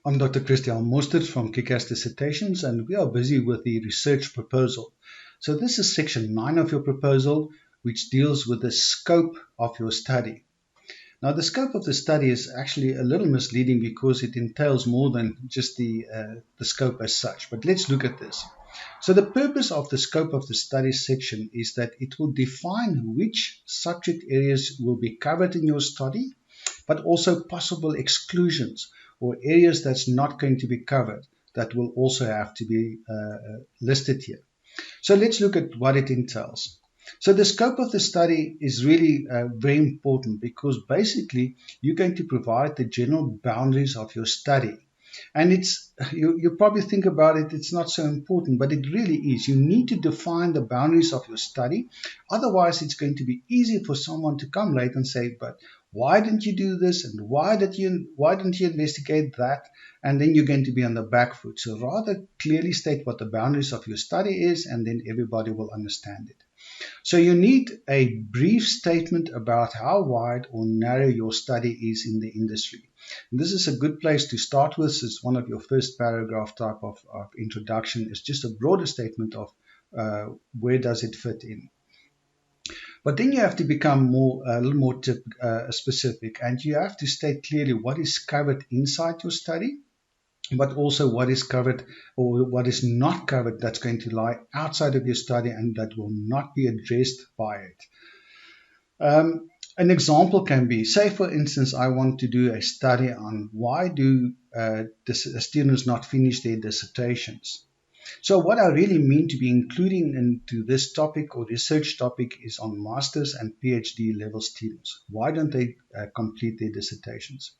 I'm Dr. Christian Mostert from Kick-Ass Dissertations, and we are busy with the research proposal. So this is section 9 of your proposal, which deals with the scope of your study. Now, the scope of the study is actually a little misleading because it entails more than just the scope as such. But let's look at this. So the purpose of the scope of the study section is that it will define which subject areas will be covered in your study, but also possible exclusions or areas that's not going to be covered that will also have to be listed here. So let's look at what it entails. So the scope of the study is really very important because basically you're going to provide the general boundaries of your study. And you probably think about it, it's not so important, but it really is. You need to define the boundaries of your study. Otherwise, it's going to be easy for someone to come late and say, but why didn't you do this? And why didn't you investigate that? And then you're going to be on the back foot. So rather clearly state what the boundaries of your study is, and then everybody will understand it. So you need a brief statement about how wide or narrow your study is in the industry. And this is a good place to start with. It's one of your first paragraph type of introduction. It's just a broader statement of where does it fit in. But then you have to become a little more specific, and you have to state clearly what is covered inside your study, but also what is covered or what is not covered that's going to lie outside of your study and that will not be addressed by it. An example can be, say for instance, I want to do a study on why do students not finish their dissertations. So what I really mean to be including into this topic or research topic is on master's and PhD level students. Why don't they complete their dissertations?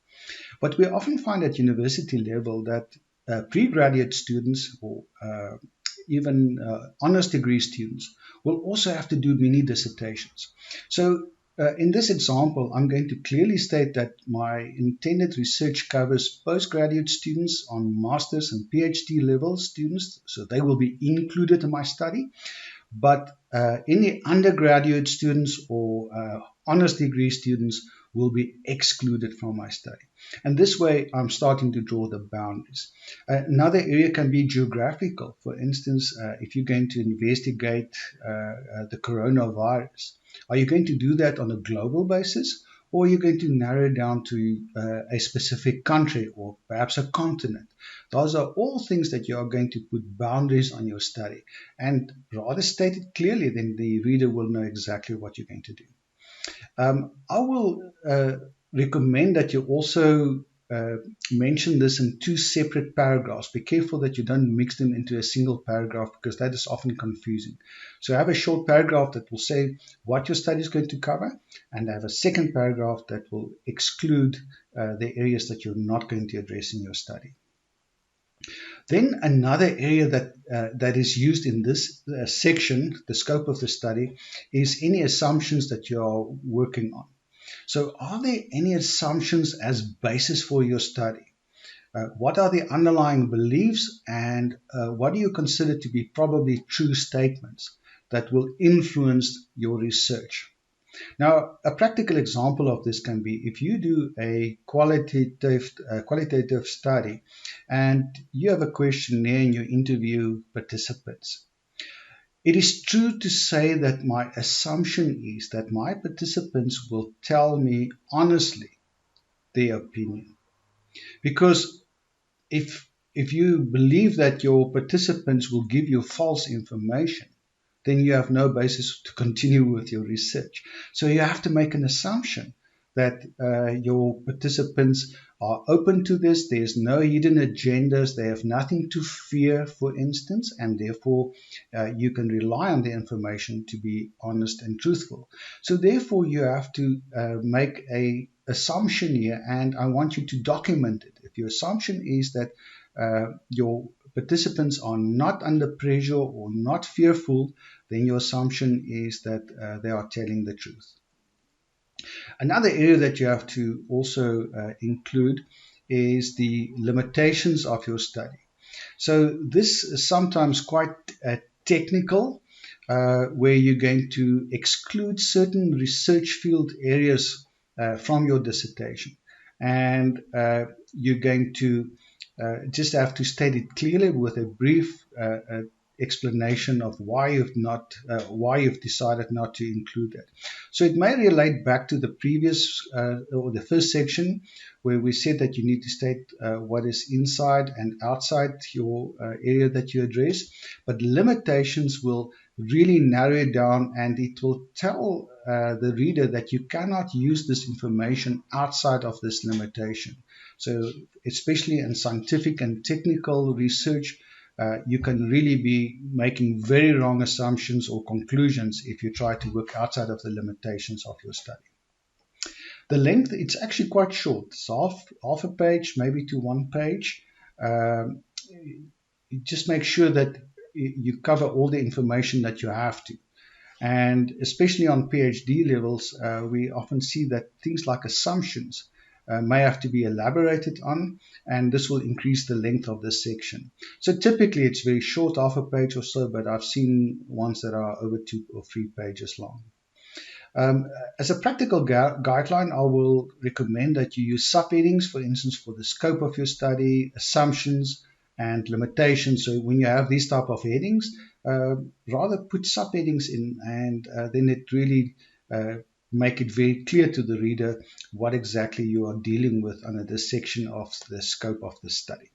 But we often find at university level that pre-graduate students or even honors degree students will also have to do mini dissertations. So in this example, I'm going to clearly state that my intended research covers postgraduate students on master's and PhD level students, so they will be included in my study. But any undergraduate students or honors degree students will be excluded from my study. And this way, I'm starting to draw the boundaries. Another area can be geographical. For instance, if you're going to investigate the coronavirus, are you going to do that on a global basis? Or are you going to narrow it down to a specific country or perhaps a continent? Those are all things that you are going to put boundaries on your study. And rather state it clearly, then the reader will know exactly what you're going to do. I will recommend that you also mention this in two separate paragraphs. Be careful that you don't mix them into a single paragraph because that is often confusing. So have a short paragraph that will say what your study is going to cover, and have a second paragraph that will exclude the areas that you're not going to address in your study. Then another area that is used in this section, the scope of the study, is any assumptions that you are working on. So are there any assumptions as basis for your study? What are the underlying beliefs, and what do you consider to be probably true statements that will influence your research? Now, a practical example of this can be if you do a qualitative study and you have a questionnaire and you interview participants. It is true to say that my assumption is that my participants will tell me honestly their opinion. Because if you believe that your participants will give you false information, then you have no basis to continue with your research. So you have to make an assumption that your participants are open to this. There's no hidden agendas. They have nothing to fear, for instance, and therefore you can rely on the information to be honest and truthful. So therefore you have to make an assumption here, and I want you to document it. If your assumption is that your participants are not under pressure or not fearful, then your assumption is that they are telling the truth. Another area that you have to also include is the limitations of your study. So this is sometimes quite technical, where you're going to exclude certain research field areas from your dissertation. And you're going to just have to state it clearly with a brief explanation of why you've decided not to include it. So it may relate back to the previous or the first section where we said that you need to state what is inside and outside your area that you address, but limitations will really narrow it down, and it will tell the reader that you cannot use this information outside of this limitation. So especially in scientific and technical research, you can really be making very wrong assumptions or conclusions if you try to work outside of the limitations of your study. The length, it's actually quite short. It's half a page, maybe to 1 page. Just make sure that you cover all the information that you have to. And especially on PhD levels, we often see that things like assumptions may have to be elaborated on, and this will increase the length of this section. So typically it's very short, half a page or so, but I've seen ones that are over 2 or 3 pages long. As a practical guideline, I will recommend that you use subheadings, for instance, for the scope of your study, assumptions, and limitations. So when you have these type of headings, rather put subheadings in, and then it really make it very clear to the reader what exactly you are dealing with under this section of the scope of the study.